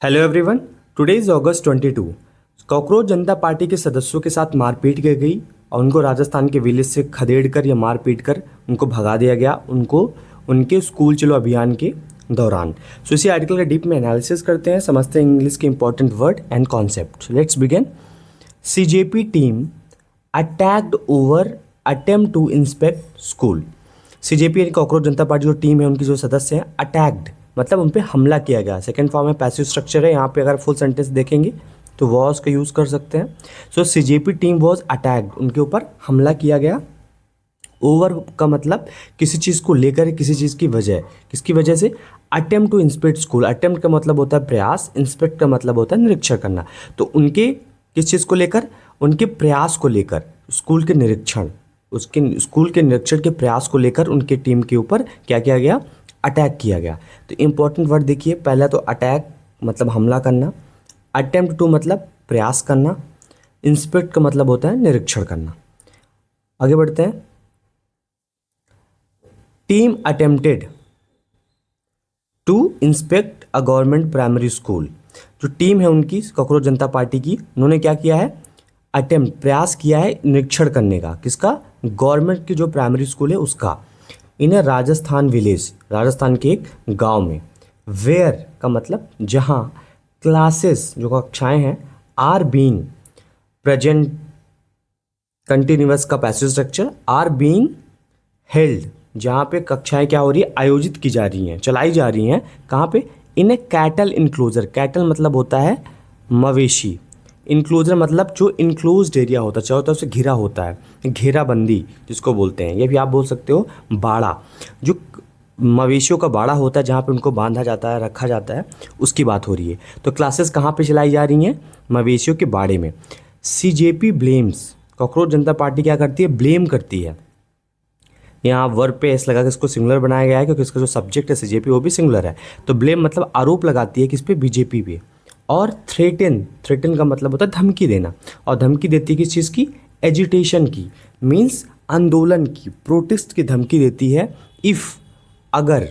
Hello everyone. Today is August 22। Cockroach Janata party के सदस्यों के साथ मारपीट की गई और उनको राजस्थान के विलेज से खदेड़ कर या मारपीट कर उनको भगा दिया गया, उनको उनके स्कूल चलो अभियान के दौरान। सो इसी आर्टिकल का डीप में एनालिसिस करते हैं, समझते हैं इंग्लिश के important word and concept. Let's begin. CJP team attacked over attempt to inspect school. CJP यानी कॉकरोच जनता पार्टी जो टीम है, उनकी जो सदस्य हैं, अटैक्ड मतलब उन पे हमला किया गया। सेकंड फॉर्म में पैसिव स्ट्रक्चर है। यहाँ पे अगर फुल सेंटेंस देखेंगे तो वॉज का यूज़ कर सकते हैं। सो सीजेपी टीम वॉज अटैक्ड, उनके ऊपर हमला किया गया। ओवर का मतलब किसी चीज़ को लेकर, किसी चीज़ की वजह, किसकी वजह से। Attempt to inspect school, attempt का मतलब होता है प्रयास, इंस्पेक्ट का मतलब होता है निरीक्षण करना। तो उनके किस चीज़ को लेकर, उनके प्रयास को लेकर, स्कूल के निरीक्षण, उसके स्कूल के निरीक्षण के प्रयास को लेकर उनके टीम के ऊपर क्या किया गया, अटैक किया गया। तो इंपॉर्टेंट वर्ड देखिए, पहला तो अटैक मतलब हमला करना, अटेम्प्ट टू मतलब प्रयास करना, इंस्पेक्ट का मतलब होता है निरीक्षण करना। आगे बढ़ते हैं। Team attempted to inspect a government primary school. जो टीम है उनकी कॉकरोच जनता पार्टी की, उन्होंने क्या किया है, अटेम्प्ट प्रयास किया है निरीक्षण करने का। किसका, गवर्नमेंट की जो प्राइमरी स्कूल है उसका। इन अ राजस्थान विलेज, राजस्थान के एक गांव में। वेयर का मतलब जहां, क्लासेस जो कक्षाएं हैं, आर बीइंग प्रेजेंट कंटिन्यूअस का passive structure, are being held जहाँ पे कक्षाएं क्या हो रही है, आयोजित की जा रही हैं, चलाई जा रही हैं। कहाँ पे, इन ए कैटल इनक्लोजर। कैटल मतलब होता है मवेशी, इनक्लोजर मतलब जो इनक्लोज्ड एरिया होता है, चारों तरफ से घिरा होता है, घेराबंदी जिसको बोलते हैं। ये भी आप बोल सकते हो बाड़ा, जो मवेशियों का बाड़ा होता है जहाँ पे उनको बांधा जाता है, रखा जाता है, उसकी बात हो रही है। तो क्लासेस कहाँ पे चलाई जा रही हैं, मवेशियों के बाड़े में। CJP blames, cockroach Janata party क्या करती है, ब्लेम करती है। यहाँ वर्ब पे एस लगा के इसको सिंगुलर बनाया गया है क्योंकि इसका जो सब्जेक्ट है सीजेपी वो भी सिंगुलर है। तो ब्लेम मतलब आरोप लगाती है किस पे, बीजेपी पे। और थ्रेटन, थ्रेटन का मतलब होता है धमकी देना, और धमकी देती है किस चीज़ की, एजिटेशन की, मीन्स आंदोलन की, प्रोटेस्ट की धमकी देती है। इफ़ अगर,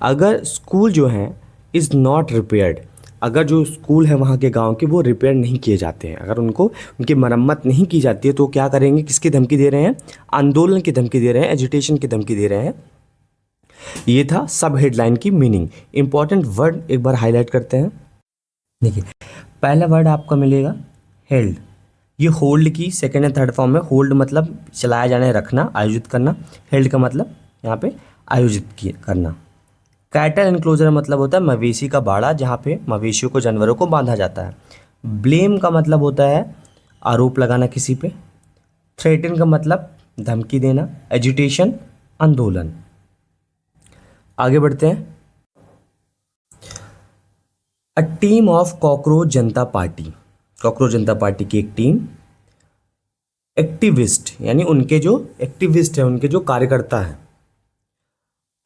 अगर स्कूल जो है इज़ नॉट रिपेयर्ड, अगर जो स्कूल है वहाँ के गांव के वो रिपेयर नहीं किए जाते हैं, अगर उनको उनकी मरम्मत नहीं की जाती है तो क्या करेंगे, किसकी धमकी दे रहे हैं, आंदोलन की धमकी दे रहे हैं, एजिटेशन की धमकी दे रहे हैं। ये था सब हेडलाइन की मीनिंग। इंपॉर्टेंट वर्ड एक बार हाईलाइट करते हैं। देखिए, पहला वर्ड आपको मिलेगा हेल्ड। ये होल्ड की सेकेंड एंड थर्ड फॉर्म में। होल्ड मतलब चलाया जाना, रखना, आयोजित करना। हेल्ड का मतलब यहाँ पे आयोजित करना। कैटल इनक्लोजर मतलब होता है मवेशी का बाड़ा, जहाँ पे मवेशियों को, जानवरों को बांधा जाता है। ब्लेम का मतलब होता है आरोप लगाना किसी पे। थ्रेटन का मतलब धमकी देना। एजिटेशन आंदोलन। आगे बढ़ते हैं। A team of cockroach Janata party, cockroach Janata party की एक टीम, एक्टिविस्ट यानी उनके जो एक्टिविस्ट है, उनके जो कार्यकर्ता हैं,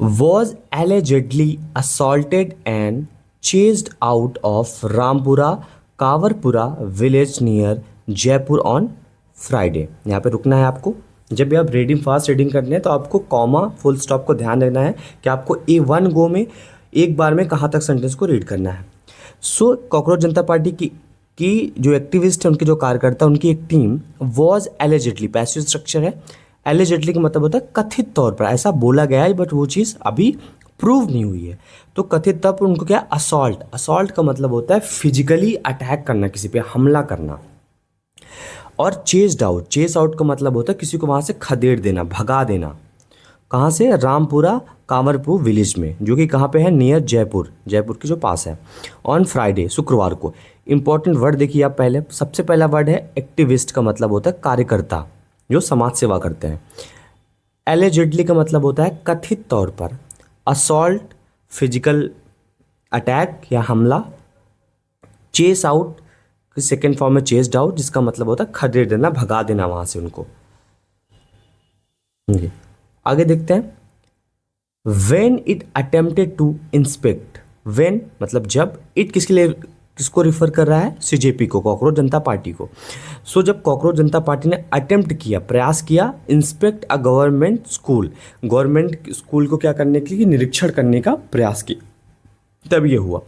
was allegedly assaulted and chased out of Rampura Kawarpura village near Jaipur on Friday. यहाँ पे रुकना है आपको। जब भी आप रीडिंग फास्ट रीडिंग करने हैं तो आपको कॉमा फुल स्टॉप को ध्यान रखना है कि आपको A1 गो में एक बार में कहाँ तक सेंटेंस को रीड करना है। सो कॉकरोच जनता पार्टी की जो एक्टिविस्ट है, उनके जो कार्यकर्ता, उनकी एक team was allegedly, passive structure है। एलिजिडली का मतलब होता है कथित तौर पर, ऐसा बोला गया है बट वो चीज़ अभी प्रूव नहीं हुई है। तो कथित तौर पर उनको क्या, असॉल्ट, असॉल्ट का मतलब होता है फिजिकली अटैक करना, किसी पे हमला करना। और चेस्ड आउट, चेस आउट का मतलब होता है किसी को वहाँ से खदेड़ देना, भगा देना। कहाँ से, रामपुरा कांवरपुर विलेज में, जो कि कहाँ पे है, नियर जयपुर, जयपुर के जो पास है। ऑन फ्राइडे, शुक्रवार को। इंपॉर्टेंट वर्ड देखिए आप, पहले सबसे पहला वर्ड है एक्टिविस्ट का मतलब होता है कार्यकर्ता जो समाज सेवा करते हैं। एलिजिडली का मतलब होता है कथित तौर पर। असॉल्ट फिजिकल अटैक या हमला। चेस आउट सेकेंड फॉर्म में चेस्ड आउट, जिसका मतलब होता है खदेड़ देना, भगा देना वहां से उनको। आगे देखते हैं। When it attempted to inspect, when मतलब जब, इट किसके लिए, किसको रिफर कर रहा है, सीजेपी को, कॉकरोच जनता पार्टी को। सो जब कॉकरोच जनता पार्टी ने अटेम्प्ट किया, प्रयास किया, inspect a government school, government school को क्या करने के लिए, निरीक्षण करने का प्रयास किया, तब ये हुआ।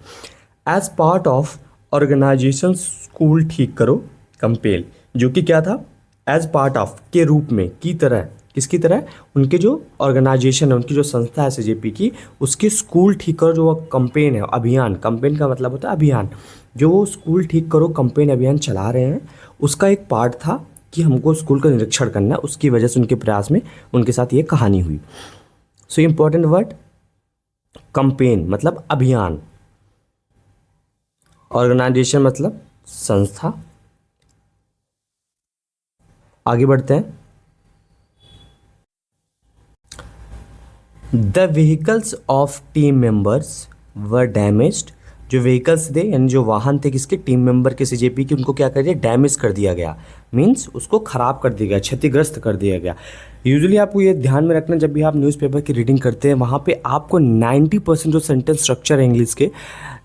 As part of organisation school ठीक करो कंपेल, जो कि क्या था, एज पार्ट ऑफ के रूप में, की तरह, किसकी तरह, उनके जो ऑर्गेनाइजेशन है, उनकी जो संस्था है सीजेपी की, उसके स्कूल ठीक करो जो वो कंपेन है, अभियान, कंपेन का मतलब होता है अभियान, जो वो स्कूल ठीक करो कंपेन अभियान चला रहे हैं, उसका एक पार्ट था कि हमको स्कूल का निरीक्षण करना है, उसकी वजह से उनके प्रयास में उनके साथ ये कहानी हुई। सो इंपॉर्टेंट वर्ड, कंपेन मतलब अभियान, ऑर्गेनाइजेशन मतलब संस्था। आगे बढ़ते हैं। The vehicles of team members were damaged, जो व्हीकल्स थे यानी जो वाहन थे किसके, टीम मेंबर के सीजेपी की, उनको क्या कर दिया, डैमेज कर दिया गया, मीन्स उसको खराब कर दिया गया, क्षतिग्रस्त कर दिया गया। यूजुअली आपको ये ध्यान में रखना, जब भी आप न्यूज़पेपर की रीडिंग करते हैं वहाँ पे आपको 90% जो सेंटेंस स्ट्रक्चर है इंग्लिश के,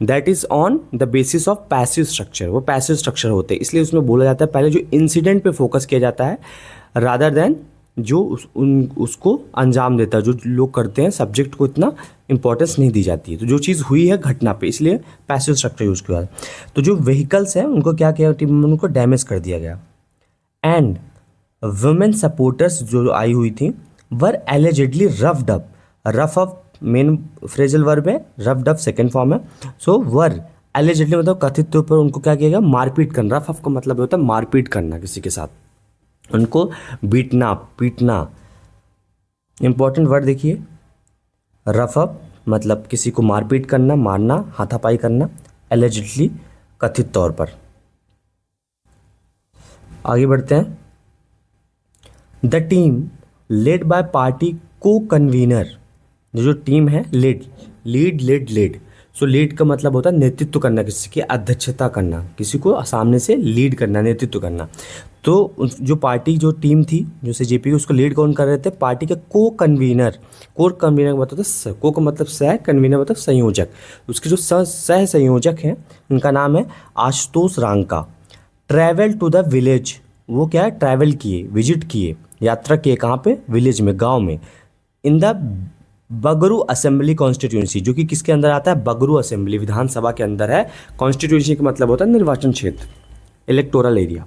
that is on the basis of passive structure, वो पैसिव स्ट्रक्चर होते हैं, इसलिए उसमें बोला जाता है पहले जो इंसिडेंट पे फोकस किया जाता है रादर देन जो उसको अंजाम देता है, जो लोग करते हैं, सब्जेक्ट को इतना इंपॉर्टेंस नहीं दी जाती है, तो जो चीज़ हुई है घटना पे, इसलिए पैसिव स्ट्रक्चर यूज किया। तो जो व्हीकल्स हैं उनको क्या किया, टीम में उनको डैमेज कर दिया गया। एंड वुमेन सपोर्टर्स जो आई हुई थी were allegedly roughed up, rough up main phrasal verb है, रफ्ड अप सेकेंड फॉर्म है। सो वर एलिजिडली मतलब कथित तौर पर उनको क्या किया गया, मारपीट करना, रफ अप का मतलब होता है मारपीट करना किसी के साथ, उनको बीटना पीटना। इंपॉर्टेंट वर्ड देखिए, रफ अप मतलब किसी को मारपीट करना, मारना, हाथापाई करना, एलिजिडली कथित तौर पर। आगे बढ़ते हैं। The team led by party को कन्वीनर, जो टीम है, लीड, सो लीड का मतलब होता है नेतृत्व करना, किसी की अध्यक्षता करना, किसी को सामने से लीड करना, नेतृत्व करना। तो जो पार्टी जो टीम थी जो सीजेपी की, उसको लीड कौन कर रहे थे, पार्टी के को कन्वीनर का मतलब होता है को का मतलब सह, कन्वीनर मतलब संयोजक, उसके जो सह संयोजक हैं उनका नाम है Ashutosh Ranka. Travel to the village, वो क्या है, ट्रैवल किए, विजिट किए, यात्रा किए, कहाँ पे, विलेज में, गांव में। In the Bagru assembly constituency, जो कि किसके अंदर आता है, बगरू असेंबली विधानसभा के अंदर है। कॉन्स्टिट्यूंसी का मतलब होता है निर्वाचन क्षेत्र, इलेक्टोरल एरिया।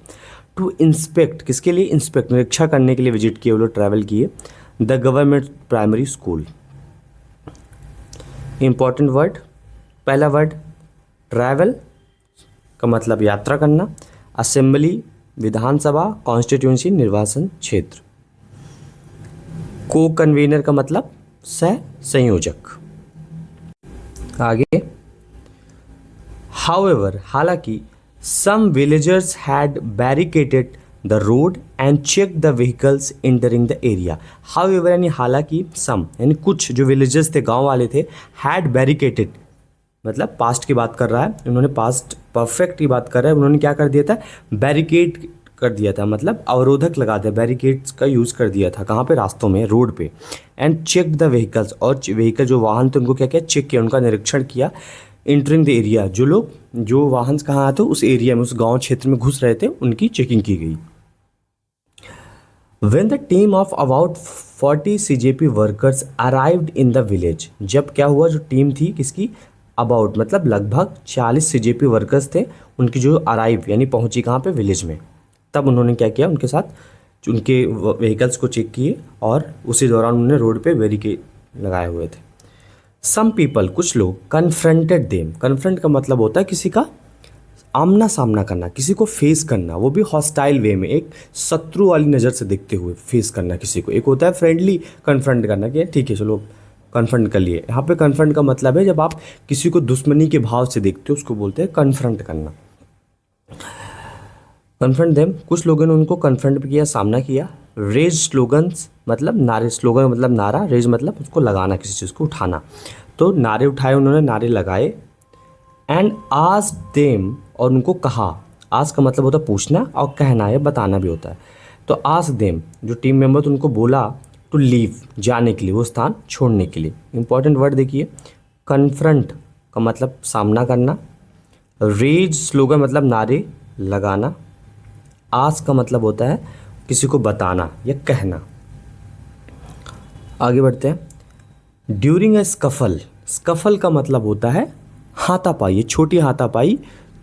टू इंस्पेक्ट, किसके लिए, इंस्पेक्ट निरीक्षण करने के लिए विजिट किए, वो लोग ट्रैवल किए। The government primary school. Important word, पहला वर्ड ट्रैवल का मतलब यात्रा करना, असेंबली विधानसभा, कॉन्स्टिट्यूंसी निर्वाचन क्षेत्र, को कन्वीनर का मतलब सह संयोजक। आगे, हाउएवर हालांकि, some villagers had barricaded the road and check the vehicles entering the area. However यानी हालांकि, सम यानी कुछ जो विलेजर्स थे, गांव वाले थे, हैड बैरिकेटेड मतलब पास्ट की बात कर रहा है, उन्होंने पास्ट परफेक्ट की बात कर रहा है, उन्होंने क्या कर दिया था, बैरिकेड कर दिया था, मतलब अवरोधक लगा दिया, बैरिकेड्स का यूज़ कर दिया था, कहाँ पे, रास्तों में, रोड पे। एंड चेक द व्हीकल्स, और व्हीकल जो वाहन थे उनको क्या किया, चेक किया, उनका निरीक्षण किया। एंटरिंग द एरिया, जो लोग जो वाहन कहाँ आते उस एरिया में, उस गांव क्षेत्र में घुस रहे थे, उनकी चेकिंग की गई। When the team of about 40 CJP workers arrived in the village, जब क्या हुआ, जो टीम थी किसकी, अबाउट मतलब लगभग 40 सीजेपी वर्कर्स थे, उनकी जो अराइव यानी पहुंची कहाँ पे, विलेज में, तब उन्होंने क्या किया, उनके साथ उनके व्हीकल्स को चेक किए और उसी दौरान उन्होंने रोड पे बैरिकेड लगाए हुए थे। सम पीपल, कुछ लोग, कन्फ्रंटेड देम, कन्फ्रंट का मतलब होता है किसी का आमना सामना करना, किसी को फेस करना, वो भी हॉस्टाइल वे में, एक शत्रु वाली नज़र से देखते हुए फेस करना किसी को। एक होता है फ्रेंडली कन्फ्रंट करना कि ठीक है चलो कन्फ्रंट कर लिए, यहाँ पे कन्फ्रंट का मतलब है जब आप किसी को दुश्मनी के भाव से देखते हो, उसको बोलते हैं कन्फ्रंट करना। कन्फ्रंट देम, कुछ लोगों ने उनको कन्फ्रंट किया, सामना किया। रेज स्लोगन्स मतलब नारे, स्लोगन मतलब नारा, रेज मतलब उसको लगाना, किसी चीज़ को उठाना, तो नारे उठाए उन्होंने, नारे लगाए। एंड आस्क देम, और उनको कहा, आस्क का मतलब होता है पूछना, और कहना है बताना भी होता है। तो आस्क देम, जो टीम मेंबर तो उनको बोला टू लीव, जाने के लिए, वो स्थान छोड़ने के लिए। इंपॉर्टेंट वर्ड देखिए, कन्फ्रंट का मतलब सामना करना, रेज स्लोगन मतलब नारे लगाना, आस्क का मतलब होता है किसी को बताना या कहना। आगे बढ़ते हैं। ड्यूरिंग ए स्कफल, स्कफल का मतलब होता है हाथापाई, ये छोटी हाथापाई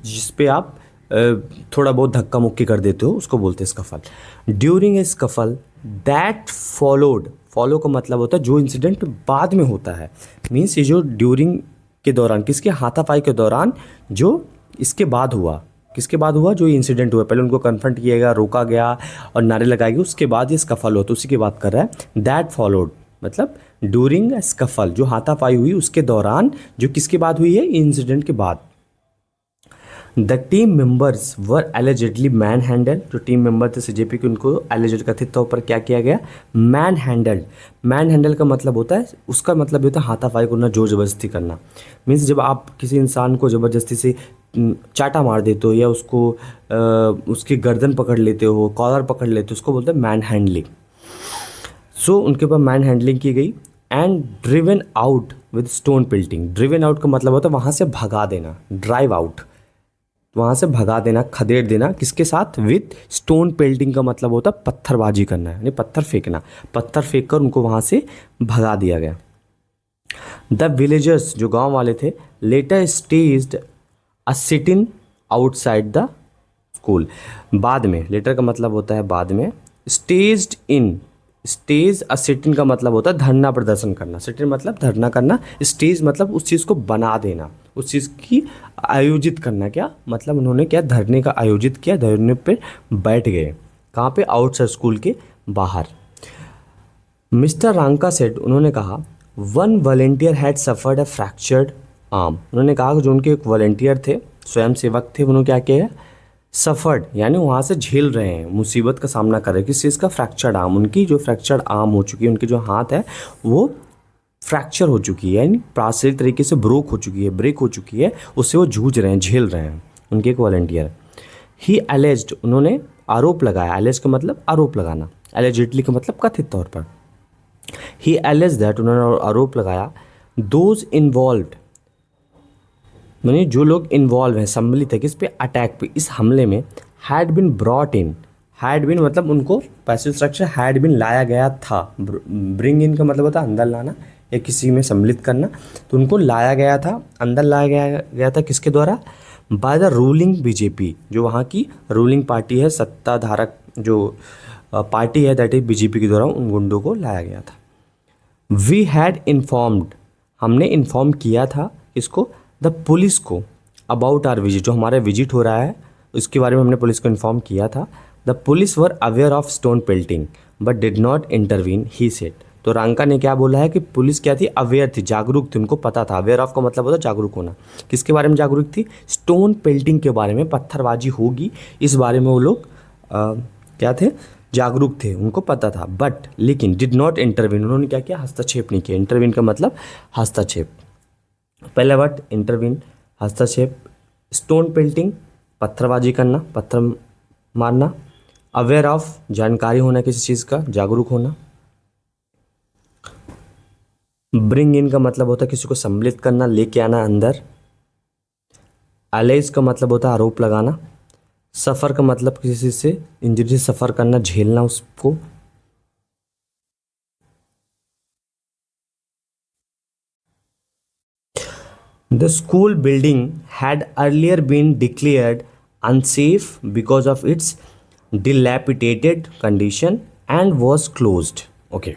जिस पे आप थोड़ा बहुत धक्का मुक्की कर देते हो, उसको बोलते हैं scuffle. During a scuffle that followed, follow का मतलब होता है जो इंसिडेंट बाद में होता है, मीन्स ये जो ड्यूरिंग के दौरान, किसके, हाथापाई के दौरान, जो इसके बाद हुआ, किसके बाद हुआ, जो इंसिडेंट हुआ, पहले उनको कन्फ्रंट किया गया, रोका गया और नारे लगाए गए, उसके बाद ये स्कफल हो, तो उसी की बात कर रहा है। दैट फॉलोड मतलब ड्यूरिंग अ स्कफल, जो हाथापाई हुई उसके दौरान, जो किसके बाद हुई है, इंसिडेंट के बाद। The team members were allegedly man handle, जो टीम मेंबर थे सीजेपी के, उनको एलिजिड कथित तौर पर क्या किया गया, मैन हैंडल्ड। मैन हैंडल का मतलब होता है, उसका मतलब होता है हाथापाई करना, जोर जबरदस्ती करना। मीन्स जब आप किसी इंसान को ज़बरदस्ती से चाटा मार देते हो या उसको उसकी गर्दन पकड़ लेते हो, कॉलर पकड़ लेते हो, उसको बोलते हैं मैन हैंडलिंग। सो उनके ऊपर मैन हैंडलिंग की गई। And driven out with stone pelting, driven out का मतलब होता है वहाँ से भगा देना, ड्राइव आउट, वहाँ से भगा देना, खदेड़ देना, किसके साथ, विद स्टोन पेल्टिंग का मतलब होता है पत्थरबाजी करना, यानी पत्थर फेंकना, पत्थर फेंक कर उनको वहाँ से भगा दिया गया। द विलेजर्स, जो गांव वाले थे, later staged a sit in outside the school, बाद में, लेटर का मतलब होता है बाद में, staged in, stage a sit in का मतलब होता है धरना प्रदर्शन करना, सिट इन मतलब धरना करना, स्टेज मतलब उस चीज़ को बना देना, उस चीज़ की आयोजित करना, क्या मतलब उन्होंने क्या धरने का आयोजित किया, धरने पे बैठ गए, कहाँ पे, आउटसाइड स्कूल के बाहर। मिस्टर रांका सेड, उन्होंने कहा, one volunteer had suffered a fractured arm, उन्होंने कहा कि जो उनके एक वॉलेंटियर थे, स्वयंसेवक थे, उन्होंने क्या किया है, सफर्ड यानी वहाँ से झेल रहे हैं, मुसीबत का सामना कर रहे हैं, किस चीज़ का, फ्रैक्चर्ड आर्म, उनकी जो फ्रैक्चर्ड आर्म हो चुकी है, उनकी जो हाथ है वो फ्रैक्चर हो चुकी है, यानी प्राकृतिक तरीके से ब्रेक हो चुकी है, उससे वो जूझ रहे हैं, झेल रहे हैं, उनके एक वॉलेंटियर। ही एलेज्ड, उन्होंने आरोप लगाया, एलेज का मतलब आरोप लगाना, एलिजिडली का मतलब कथित तौर पर। ही एलेज दैट, उन्होंने आरोप लगाया, दोज इन्वॉल्व्ड यानी जो लोग इन्वॉल्व हैं, सम्मिलित है किस पे, अटैक पे, इस हमले में, had been brought in, had been मतलब उनको पैसिव स्ट्रक्चर, हैड बिन लाया गया था, ब्रिंग इन का मतलब होता है अंदर लाना या किसी में सम्मिलित करना, तो उनको लाया गया था, अंदर लाया गया था, किसके द्वारा, बाय द रूलिंग बीजेपी, जो वहाँ की रूलिंग पार्टी है, सत्ताधारक जो पार्टी है, दैट इज बीजेपी के द्वारा उन गुंडों को लाया गया था। वी हैड इन्फॉर्म्ड, हमने इन्फॉर्म किया था इसको, द पुलिस को, अबाउट आर विजिट, जो हमारा विजिट हो रहा है उसके बारे में हमने पुलिस को इन्फॉर्म किया था। The police were aware of stone pelting but did not intervene, he said, तो रांका ने क्या बोला है कि पुलिस क्या थी, अवेयर थी, जागरूक थी, उनको पता था, अवेयर ऑफ का मतलब होता है जागरूक होना, किसके बारे में जागरूक थी, स्टोन पेल्टिंग के बारे में, पत्थरबाजी होगी इस बारे में वो लोग क्या थे, जागरूक थे, उनको पता था, बट लेकिन डिड नॉट इंटरवीन, उन्होंने क्या किया, हस्तक्षेप नहीं किया। इंटरवीन का मतलब हस्तक्षेप, पहला वर्ड इंटरवीन, हस्तक्षेप, स्टोन पेल्टिंग पत्थरबाजी करना, पत्थर मारना, अवेयर ऑफ जानकारी होना किसी चीज़ का, जागरूक होना, ब्रिंग इन का मतलब होता है किसी को सम्मिलित करना, लेके आना अंदर, एलेज का मतलब होता है आरोप लगाना, सफ़र का मतलब किसी चीज़ से इंजरी से सफ़र करना, झेलना उसको, The school building had earlier been declared unsafe because of its dilapidated condition and was closed. Okay.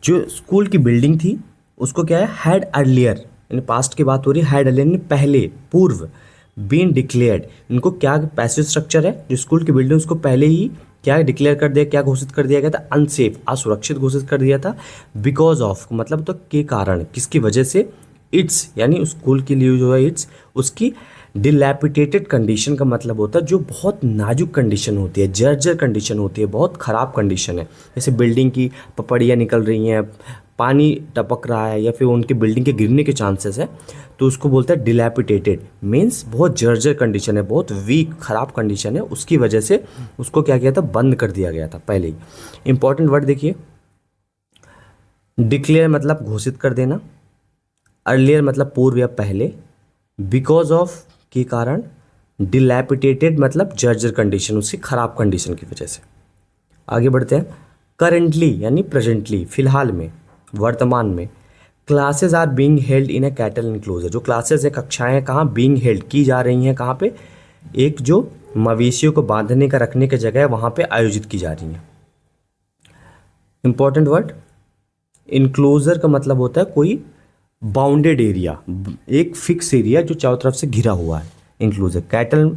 जो स्कूल की बिल्डिंग थी उसको क्या है, हैड अर्लियर यानी पास्ट की बात हो रही है, हैड अर्लियर यानी पहले, पूर्व, बीन डिक्लेयर्ड, इनको क्या पैसिव स्ट्रक्चर है, जो स्कूल की बिल्डिंग उसको पहले ही क्या डिक्लेयर कर दिया, क्या घोषित कर दिया गया था, अनसेफ, असुरक्षित घोषित कर दिया था, बिकॉज ऑफ मतलब तो के कारण, किसकी वजह से, इट्स यानी उस स्कूल के लिए जो है इट्स, उसकी डिलैपिडेटेड कंडीशन का मतलब होता है जो बहुत नाजुक कंडीशन होती है, जर्जर कंडीशन होती है, बहुत ख़राब कंडीशन है, जैसे बिल्डिंग की पपड़ियाँ निकल रही हैं, पानी टपक रहा है या फिर उनकी बिल्डिंग के गिरने के चांसेस है, तो उसको बोलते हैं डिलैपिडेटेड, मीन्स बहुत जर्जर कंडीशन है, बहुत वीक ख़राब कंडीशन है, उसकी वजह से उसको क्या किया था, बंद कर दिया गया था पहले ही। इंपॉर्टेंट वर्ड देखिए, डिक्लेयर मतलब घोषित कर देना, अर्लियर मतलब पूर्व या पहले, बिकॉज ऑफ के कारण, डिलैपिडेटेड मतलब जर्जर कंडीशन, उसकी खराब कंडीशन की वजह से। आगे बढ़ते हैं, करेंटली यानी प्रेजेंटली, फिलहाल में, वर्तमान में, classes are being held in a cattle enclosure. जो क्लासेज है, कक्षाएं कहाँ बीइंग हेल्ड की जा रही हैं, कहाँ पे, एक जो मवेशियों को बांधने का रखने की जगह है वहाँ पे आयोजित की जा रही हैं। इंपॉर्टेंट वर्ड, इनक्लोजर का मतलब होता है कोई बाउंडेड एरिया, एक फिक्स एरिया जो चारों तरफ से घिरा हुआ है, इंक्लूजर। कैटल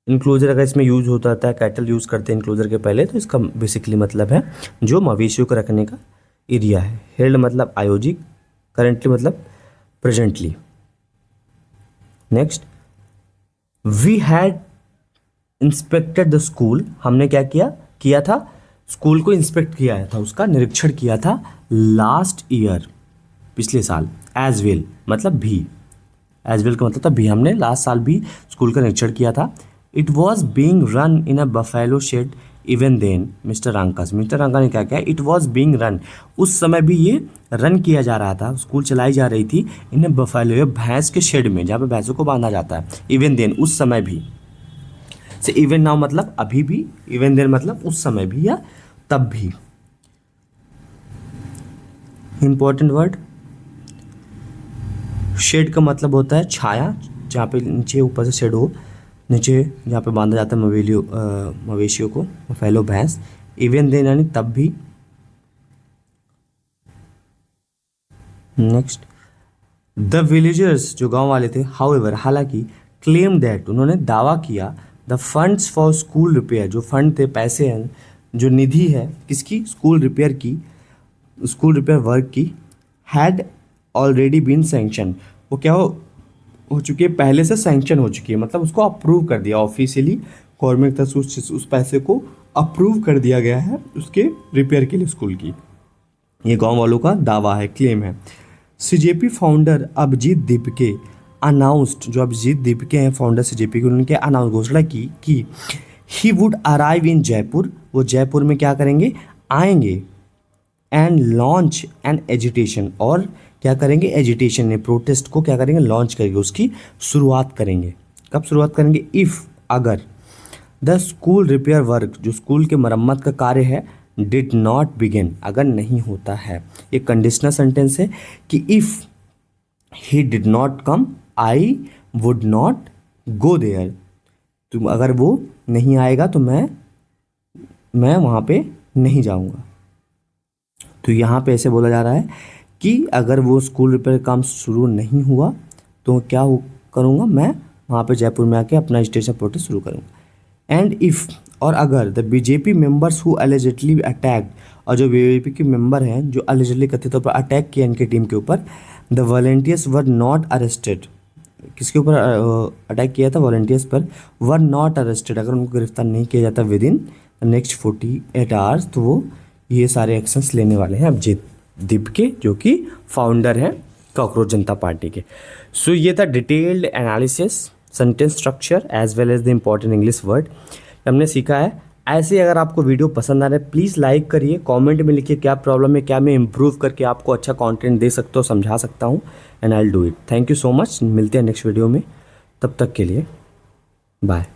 इंक्लोजर अगर इसमें यूज होता है, कैटल यूज करते हैं इंक्लोजर के पहले, तो इसका बेसिकली मतलब है जो मवेशियों को रखने का एरिया है। हेल्ड मतलब आयोजित, करेंटली मतलब presently. Next, we had inspected the school. हमने क्या किया था, स्कूल को इंस्पेक्ट किया था, उसका निरीक्षण किया था लास्ट ईयर, पिछले साल। एज वेल मतलब भी, एज वेल का मतलब था भी, हमने लास्ट साल भी स्कूल का निरीक्षण किया था। It was being run in a buffalo shed even then mister Ankas. Mister Anka ने क्या किया, इट वॉज बींग रन, उस समय भी ये रन किया जा रहा था, स्कूल चलाई जा रही थी इन अ बफेलो, ये भैंस के शेड में, जहाँ पे भैंसों को बांधा जाता है। इवन देन उस समय भी, से इवन नाउ मतलब अभी भी, इवन देन मतलब उस समय भी या तब भी। इंपॉर्टेंट वर्ड, शेड का मतलब होता है छाया, जहाँ पे नीचे ऊपर से शेड हो, नीचे जहाँ पे बांधा जाता है मवेशियों को, फैलो भैंस। इवन देन यानी तब भी। नेक्स्ट, द विलेजर्स जो गांव वाले थे, हाउएवर हालांकि, क्लेम दैट उन्होंने दावा किया, the funds for school repair, जो फंड थे, पैसे हैं, जो निधि है किसकी, स्कूल रिपेयर की, स्कूल रिपेयर वर्क की, हैड ऑलरेडी बीन सैंक्शन, वो क्या हो चुकी है, पहले से सैंक्शन हो चुकी है, मतलब उसको अप्रूव कर दिया ऑफिशियली, गवर्नमेंट की तरफ से उस पैसे को अप्रूव कर दिया गया है उसके रिपेयर के लिए स्कूल की। ये गांव वालों का दावा है, क्लेम है। CJP founder Abhijit Dipke announced, जो अभिजीत दीपके हैं फाउंडर सीजेपी के, उन्होंने क्या अनाउंस, घोषणा की कि he would arrive in Jaipur, वो जयपुर में क्या करेंगे, आएंगे, एंड लॉन्च एन एजिटेशन, और क्या करेंगे, एजिटेशन ने, प्रोटेस्ट को क्या करेंगे, लॉन्च करेंगे, उसकी शुरुआत करेंगे। कब शुरुआत करेंगे, इफ़ अगर, द स्कूल रिपेयर वर्क, जो स्कूल के मरम्मत का कार्य है, डिड नॉट बिगिन, अगर नहीं होता है। एक कंडीशनल सेंटेंस है कि if he did not come I would not go there, तुम अगर वो नहीं आएगा तो मैं वहाँ पे नहीं जाऊँगा। तो यहाँ पे ऐसे बोला जा रहा है कि अगर वो स्कूल रिपेयर काम शुरू नहीं हुआ तो क्या करूँगा, मैं वहाँ पे जयपुर में आके अपना स्टेशन प्रोटेस्ट शुरू करूँगा। एंड इफ़, और अगर, the BJP members who allegedly attacked, और जो बीजेपी के मेंबर हैं जो अलेजेडली कथित तौर पर अटैक किया इनके टीम के ऊपर, the volunteers were not arrested, किसके ऊपर अटैक किया था, वॉलंटियर्स पर, वर नॉट अरेस्टेड, अगर उनको गिरफ्तार नहीं किया जाता विद इन नेक्स्ट 48 आवर्स, तो वो ये सारे एक्शंस लेने वाले हैं अभिजीत दीपके, जो कि फाउंडर हैं कॉकरोच जनता पार्टी के। सो ये था detailed analysis, sentence structure as well as the important English word हमने सीखा है। ऐसे अगर आपको वीडियो पसंद आ रहा है प्लीज़ लाइक करिए, कमेंट में लिखिए क्या प्रॉब्लम है, क्या मैं इम्प्रूव करके आपको अच्छा कंटेंट दे सकता हूँ, समझा सकता हूँ, and I will do it. Thank you so much, मिलते हैं नेक्स्ट वीडियो में, तब तक के लिए बाय।